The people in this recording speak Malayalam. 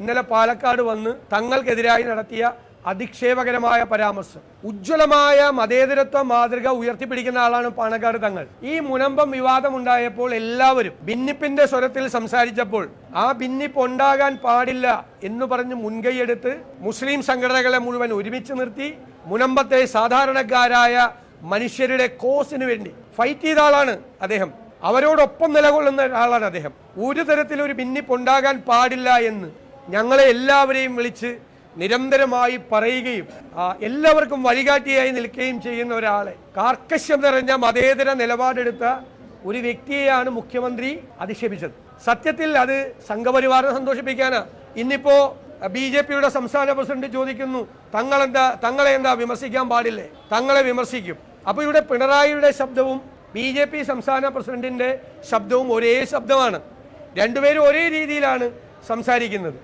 ഇന്നലെ പാലക്കാട് വന്ന് തങ്ങൾക്കെതിരായി നടത്തിയ അധിക്ഷേപകരമായ പരാമർശം. ഉജ്ജ്വലമായ മതേതരത്വ മാതൃക ഉയർത്തിപ്പിടിക്കുന്ന ആളാണ് പാണക്കാട് തങ്ങൾ. ഈ മുനമ്പം വിവാദം ഉണ്ടായപ്പോൾ എല്ലാവരും ഭിന്നിപ്പിന്റെ സ്വരത്തിൽ സംസാരിച്ചപ്പോൾ ആ ഭിന്നിപ്പ് ഉണ്ടാകാൻ പാടില്ല എന്ന് പറഞ്ഞ് മുൻകൈയെടുത്ത് മുസ്ലിം സംഘടനകളെ മുഴുവൻ ഒരുമിച്ച് നിർത്തി മുനമ്പത്തെ സാധാരണക്കാരായ മനുഷ്യരുടെ കോസിന് വേണ്ടി ഫൈറ്റ് ചെയ്ത ആളാണ് അദ്ദേഹം. അവരോടൊപ്പം നിലകൊള്ളുന്ന ആളാണ് അദ്ദേഹം. ഒരു തരത്തിലൊരു ഭിന്നിപ്പ് ഉണ്ടാകാൻ പാടില്ല എന്ന് ഞങ്ങളെ എല്ലാവരെയും വിളിച്ച് നിരന്തരമായി പറയുകയും എല്ലാവർക്കും വഴികാട്ടിയായി നിൽക്കുകയും ചെയ്യുന്ന ഒരാളെ, കാർക്കശ്യം നിറഞ്ഞ മതേതര നിലപാടെടുത്ത ഒരു വ്യക്തിയെയാണ് മുഖ്യമന്ത്രി അധിക്ഷേപിച്ചത്. സത്യത്തിൽ അത് സംഘപരിവാറിനെ സന്തോഷിപ്പിക്കാനാ. ഇന്നിപ്പോ BJP-യുടെ സംസ്ഥാന പ്രസിഡന്റ് ചോദിക്കുന്നു, തങ്ങളെ എന്താ വിമർശിക്കാൻ പാടില്ലേ? തങ്ങളെ വിമർശിക്കും. അപ്പൊ ഇവിടെ പിണറായിയുടെ ശബ്ദവും BJP സംസ്ഥാന പ്രസിഡന്റിന്റെ ശബ്ദവും ഒരേ ശബ്ദമാണ്. രണ്ടുപേരും ഒരേ രീതിയിലാണ് സംസാരിക്കുന്നത്.